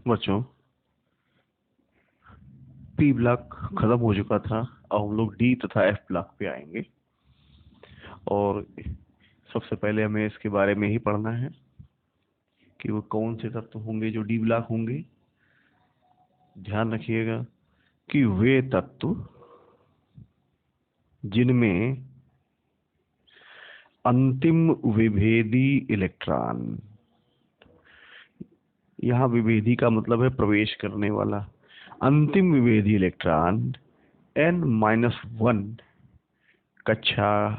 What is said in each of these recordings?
बच्चों, P block खत्म हो चुका था। अब हम लोग डी तथा एफ ब्लॉक पे आएंगे और सबसे पहले हमें इसके बारे में ही पढ़ना है कि वो कौन से तत्व होंगे जो डी ब्लॉक होंगे। ध्यान रखिएगा कि वे तत्व जिनमें अंतिम विभेदी इलेक्ट्रॉन, यहाँ विभेदी का मतलब है प्रवेश करने वाला, अंतिम विभेदी इलेक्ट्रॉन n-1 कक्षा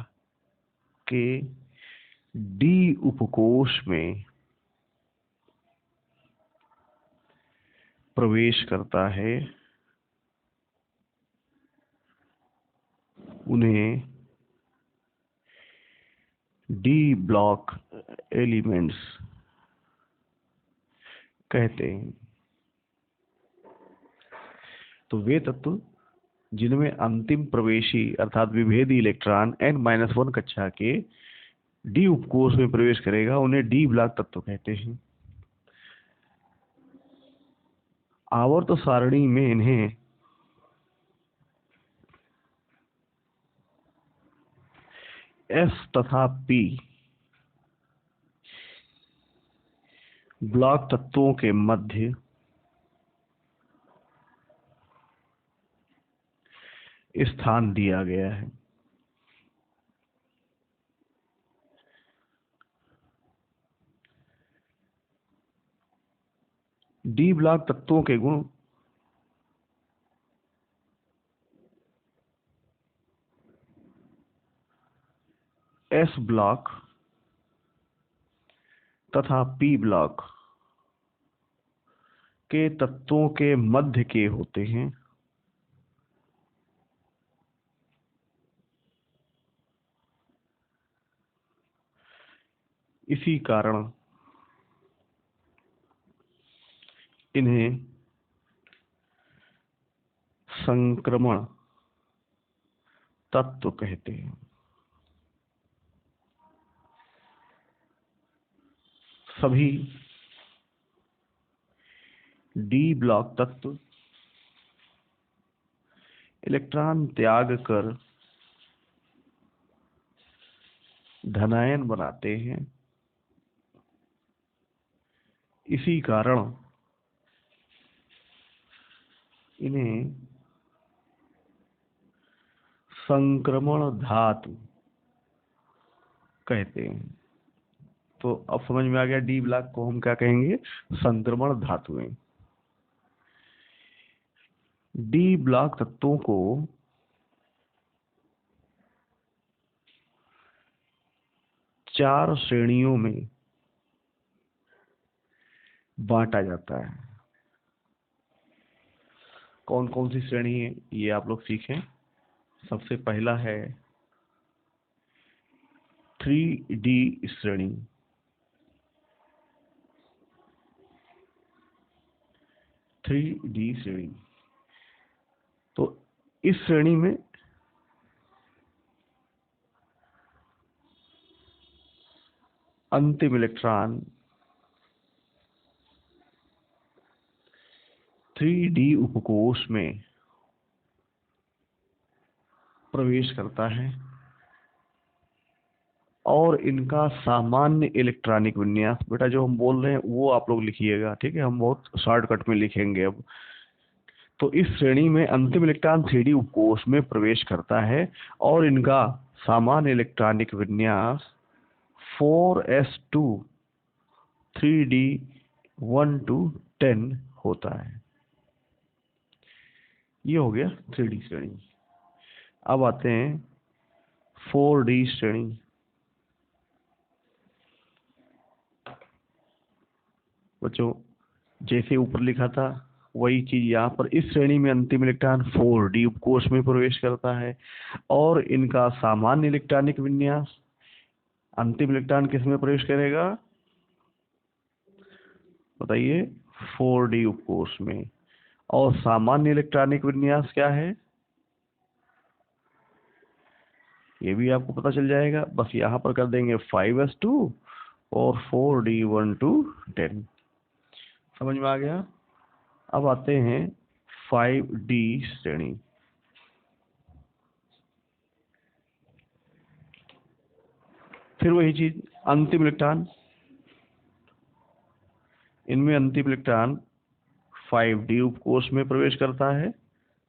के डी उपकोष में प्रवेश करता है, उन्हें डी ब्लॉक एलिमेंट्स कहते हैं। तो वे तत्व जिनमें अंतिम प्रवेशी अर्थात विभेदी इलेक्ट्रॉन n-1 कक्षा के डी उपकोष में प्रवेश करेगा, उन्हें डी ब्लॉक तत्व कहते हैं। आवर्त सारणी में इन्हें एस तथा पी ब्लॉक तत्वों के मध्य स्थान दिया गया है। डी ब्लॉक तत्वों के गुण एस ब्लॉक तथा पी ब्लॉक के तत्वों के मध्य के होते हैं। इसी कारण इन्हें संक्रमण तत्व कहते हैं। सभी डी ब्लॉक तत्व इलेक्ट्रॉन त्याग कर धनायन बनाते हैं। इसी कारण इन्हें संक्रमण धातु कहते हैं। तो अब समझ में आ गया डी ब्लॉक को हम क्या कहेंगे, संक्रमण धातुएं। डी ब्लॉक तत्वों को चार श्रेणियों में बांटा जाता है। कौन कौन सी श्रेणी है ये आप लोग सीखें। सबसे पहला है 3D श्रेणी। 3D श्रेणी, तो इस श्रेणी में अंतिम इलेक्ट्रॉन 3D उपकोष में प्रवेश करता है और इनका सामान्य इलेक्ट्रॉनिक विन्यास, बेटा जो हम बोल रहे हैं वो आप लोग लिखिएगा, ठीक है। हम बहुत शॉर्टकट में लिखेंगे अब। तो इस श्रेणी में अंतिम इलेक्ट्रॉन 3D उपकोष में प्रवेश करता है और इनका सामान्य इलेक्ट्रॉनिक विन्यास 4s2 3D 1 to 10 होता है। ये हो गया 3D श्रेणी। अब आते हैं 4D श्रेणी। बच्चों जैसे ऊपर लिखा था वही चीज यहाँ पर, इस श्रेणी में अंतिम इलेक्ट्रॉन 4D उपकोष में प्रवेश करता है और इनका सामान्य इलेक्ट्रॉनिक विन्यास, अंतिम इलेक्ट्रॉन किस में प्रवेश करेगा बताइए, 4D उपकोष में। और सामान्य इलेक्ट्रॉनिक विन्यास क्या है ये भी आपको पता चल जाएगा। बस यहाँ पर कर देंगे 5s2 और 4D 1 to 10। समझ में आ गया। अब आते हैं 5D श्रेणी। फिर वही चीज, अंतिम इलेक्ट्रॉन। इनमें अंतिम इलेक्ट्रॉन 5D उपकोष में प्रवेश करता है।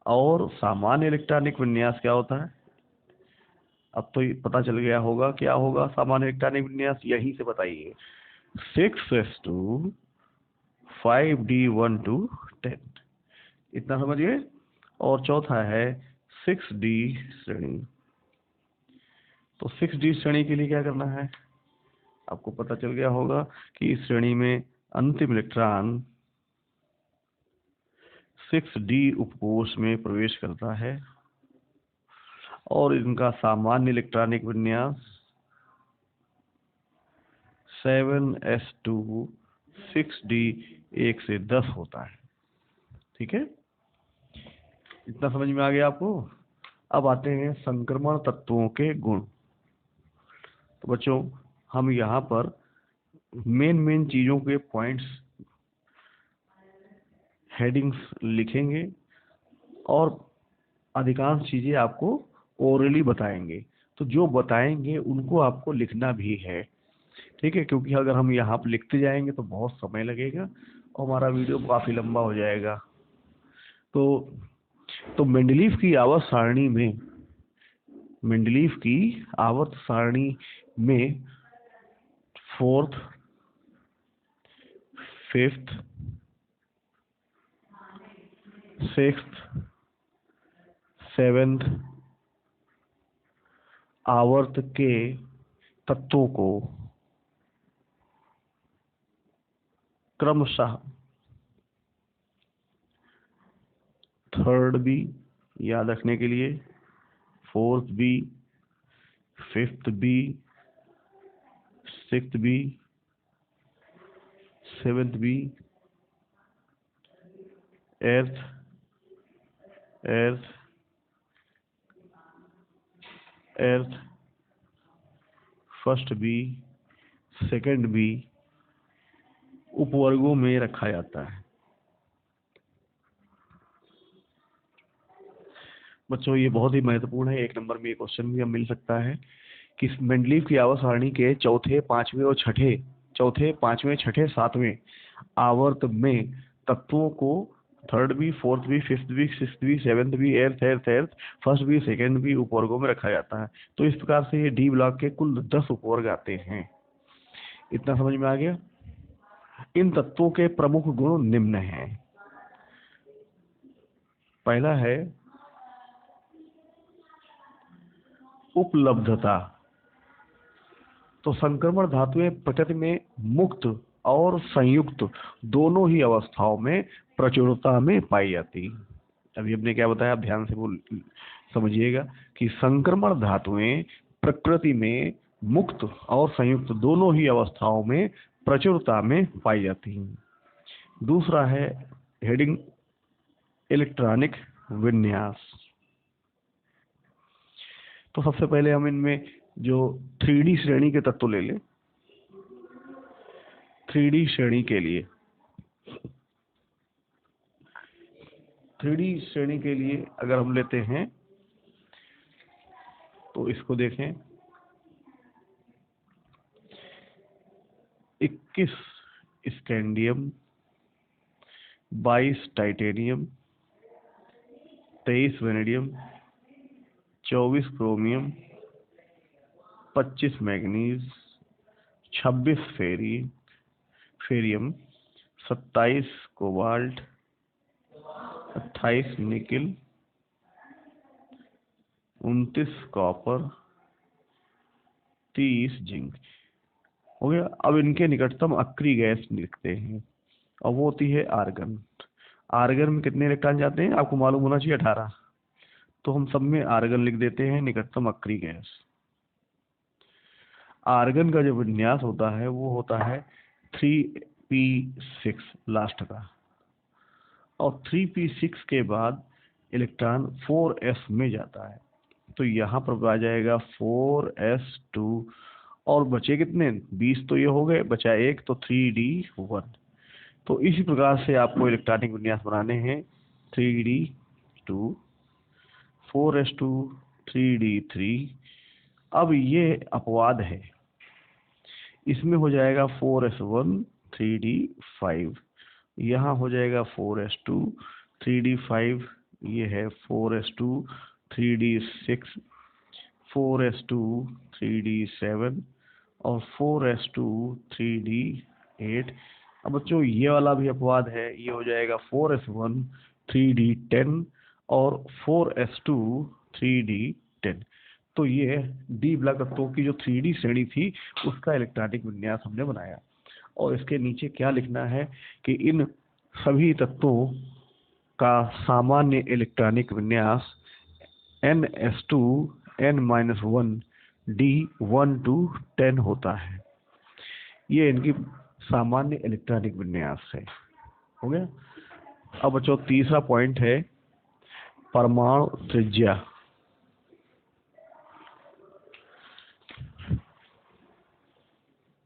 और सामान्य इलेक्ट्रॉनिक विन्यास क्या होता है? अब तो ये पता चल गया होगा क्या होगा सामान्य इलेक्ट्रॉनिक विन्यास, यहीं से बताइए। 6s2 5D1 to 10, इतना समझिए। और चौथा है 6D श्रेणी। तो 6D श्रेणी के लिए क्या करना है? आपको पता चल गया होगा कि इस श्रेणी में अंतिम इलेक्ट्रॉन 6D उपकोष में प्रवेश करता है और इनका सामान्य इलेक्ट्रॉनिक विन्यास 7s2 6D 1 से 10 होता है। ठीक है, इतना समझ में आ गया आपको। अब आते हैं संक्रमण तत्वों के गुण। तो बच्चों, हम यहाँ पर मेन चीजों के पॉइंट्स, हेडिंग्स लिखेंगे और अधिकांश चीजें आपको ओरली बताएंगे। तो जो बताएंगे उनको आपको लिखना भी है, ठीक है, क्योंकि अगर हम यहाँ पर लिखते जाएंगे तो बहुत समय लगेगा और हमारा वीडियो काफी लंबा हो जाएगा। तो मेंडलीव की आवर्त सारणी में, मेंडलीव की आवर्त सारणी में 4th, 5th, 6th, 7th आवर्त के तत्वों को क्रमशः 3rd B याद रखने के लिए, 4th B, 5th B, 6th B, 7th B, 8th, 1st B, 2nd B उपवर्गों में रखा जाता है। बच्चों, ये बहुत ही महत्वपूर्ण है। 1 नंबर में ये क्वेश्चन भी हम मिल सकता है कि मेंडलीव की आवर्त सारणी के चौथे, पांचवें, छठे, 7वें आवर्त में तत्वों को 3rd B, 4th B, 5th B, 6th B, 7th B, 8th, 1st B, 2nd B उपवर्गों में रखा जाता है। तो इस प्रकार से ये डी ब्लॉक के कुल 10 उपवर्ग आते हैं। इतना समझ में आ गया। इन तत्वों के प्रमुख गुण निम्न हैं। पहला है उपलब्धता। तो संक्रमण धातुएं प्रकृति में मुक्त और संयुक्त दोनों ही अवस्थाओं में प्रचुरता में पाई जाती। अभी हमने क्या बताया, ध्यान से समझिएगा कि संक्रमण धातुएं प्रकृति में मुक्त और संयुक्त दोनों ही अवस्थाओं में प्रचुरता में पाई जाती हैं। दूसरा है हेडिंग इलेक्ट्रॉनिक विन्यास। तो सबसे पहले हम इनमें जो 3D श्रेणी के तत्व ले लें। 3D श्रेणी के लिए, 3D श्रेणी के लिए अगर हम लेते हैं तो इसको देखें, 21 scandium, 22 titanium, 23 vanadium, 24 chromium, 25 manganese, 26 फेरियम, 27 कोबाल्ट, 28 निकिल, 29 कॉपर, 30 जिंक हो गया। अब इनके निकटतम अक्रिय गैस लिखते हैं और वो होती है आर्गन। आर्गन में कितने इलेक्ट्रॉन जाते हैं आपको मालूम होना चाहिए, 18। तो हम सब में आर्गन लिख देते हैं, निकटतम अक्रिय गैस। आर्गन का जो विन्यास होता है वो होता है 3p6 लास्ट का, और 3p6 के बाद इलेक्ट्रॉन 4s में जाता है। तो यहाँ पर आ जाएगा 4s2 और बचे कितने, 20 तो ये हो गए, बचा 1, तो 3d1। तो इसी प्रकार से आपको इलेक्ट्रॉनिक विन्यास बनाने हैं 3D2, 4s2, 3D3। अब ये अपवाद है, इसमें हो जाएगा 4s1, 3D5, यहाँ हो जाएगा 4s2, 3D5, ये है 4s2, 3D6, 4s2, 3D7 और 4s2, 3D8। अब बच्चों ये वाला भी अपवाद है, ये हो जाएगा 4s1, 3D10 और 4s2, 3D10। तो ये डी ब्लॉक तत्वों की जो 3D श्रेणी थी उसका इलेक्ट्रॉनिक विन्यास हमने बनाया। और इसके नीचे क्या लिखना है कि इन सभी तत्वों का सामान्य इलेक्ट्रॉनिक विन्यास NS2 N-1 D1 to 10 होता है। ये इनकी सामान्य इलेक्ट्रॉनिक विन्यास है। हो गया। अब बच्चों तीसरा पॉइंट है परमाणु त्रिज्या।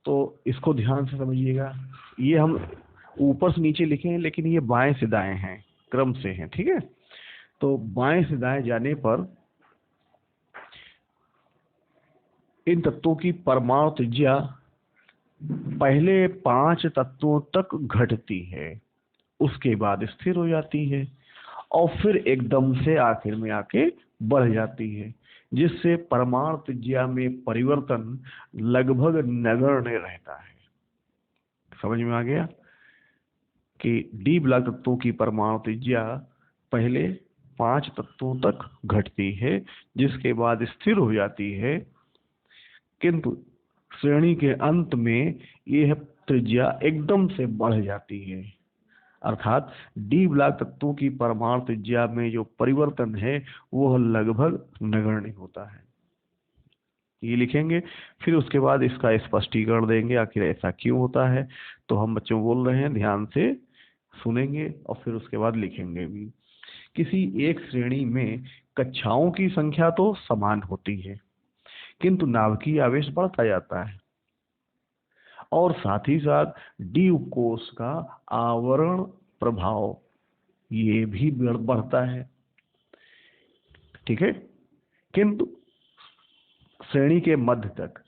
तो इसको ध्यान से समझिएगा, ये हम ऊपर से नीचे लिखे हैं लेकिन ये बाएं से दाएं हैं, क्रम से हैं, ठीक है। तो बाएं से दाएं जाने पर इन तत्वों की परमाणु त्रिज्या पहले 5 तत्वों तक घटती है, उसके बाद स्थिर हो जाती है और फिर एकदम से आखिर में आके बढ़ जाती है, जिससे परमाणु त्रिज्या में परिवर्तन लगभग नगण्य रहता है। समझ में आ गया कि डी ब्लॉक तत्वों की परमाणु त्रिज्या पहले 5 तत्वों तक घटती है, जिसके बाद स्थिर हो जाती है, किंतु श्रेणी के अंत में यह त्रिज्या एकदम से बढ़ जाती है। अर्थात डी ब्लॉक तत्वों की परमाणु त्रिज्या में जो परिवर्तन है वह लगभग नगण्य होता है। ये लिखेंगे, फिर उसके बाद इसका स्पष्टीकरण देंगे आखिर ऐसा क्यों होता है। तो हम बच्चों बोल रहे हैं, ध्यान से सुनेंगे और फिर उसके बाद लिखेंगे भी। किसी एक श्रेणी में कक्षाओं की संख्या तो समान होती है, किंतु नाभिकीय आवेश बढ़ता जाता है और साथ ही साथ डी उपकोष का आवरण प्रभाव ये भी बढ़ता है, ठीक है। किंतु श्रेणी के मध्य तक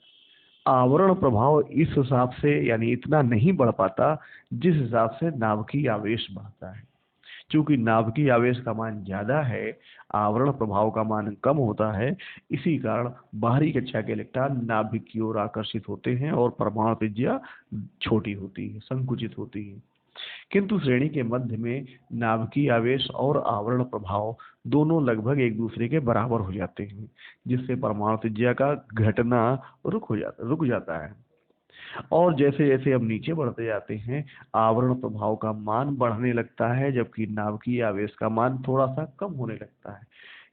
आवरण प्रभाव इस हिसाब से यानी इतना नहीं बढ़ पाता जिस हिसाब से नाभिकीय आवेश बढ़ता है। क्योंकि नाभिकीय आवेश का मान ज्यादा है, आवरण प्रभाव का मान कम होता है, इसी कारण बाहरी कक्षा के इलेक्ट्रॉन नाभिक की ओर आकर्षित होते हैं और परमाणु त्रिज्या छोटी होती है, संकुचित होती है। किंतु श्रेणी के मध्य में नाभिकीय आवेश और आवरण प्रभाव दोनों लगभग एक दूसरे के बराबर हो जाते हैं, जिससे परमाणु त्रिज्या का घटना रुक जाता है। और जैसे जैसे हम नीचे बढ़ते जाते हैं आवरण प्रभाव का मान बढ़ने लगता है, जबकि नाभिकीय आवेश का मान थोड़ा सा कम होने लगता है।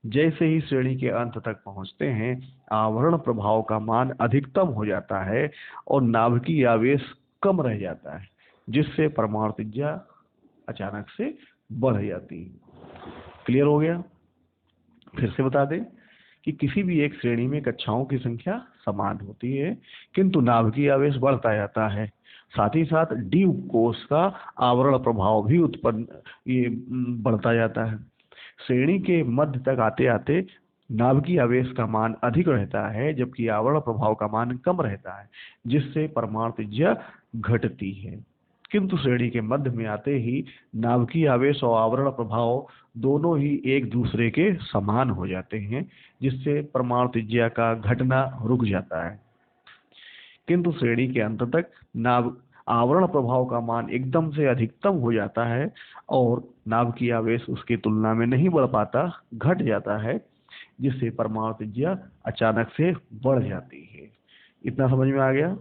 जैसे ही श्रेणी के अंत तक पहुंचते हैं आवरण प्रभाव का मान अधिकतम हो जाता है और नाभिकीय आवेश कम रह जाता है, जिससे परमाणु त्रिज्या अचानक से बढ़ जाती है। क्लियर हो गया। फिर से बता दें कि किसी भी एक श्रेणी में कक्षाओं की संख्या समान होती है, किंतु नाभिकीय आवेश बढ़ता जाता है, साथ ही साथ डी उपकोष का आवरण प्रभाव भी बढ़ता जाता है। श्रेणी के मध्य तक आते आते नाभिकीय आवेश का मान अधिक रहता है, जबकि आवरण प्रभाव का मान कम रहता है, जिससे परमाणु त्रिज्या घटती है। किंतु श्रेणी के मध्य में आते ही नाभिकीय आवेश और आवरण प्रभाव दोनों ही एक दूसरे के समान हो जाते हैं, जिससे परमाणु त्रिज्या का घटना रुक जाता है। किंतु श्रेणी के अंत तक आवरण प्रभाव का मान एकदम से अधिकतम हो जाता है और नाभिकीय आवेश उसकी तुलना में नहीं बढ़ पाता, घट जाता है, जिससे परमाणु त्रिज्या अचानक से बढ़ जाती है। इतना समझ में आ गया।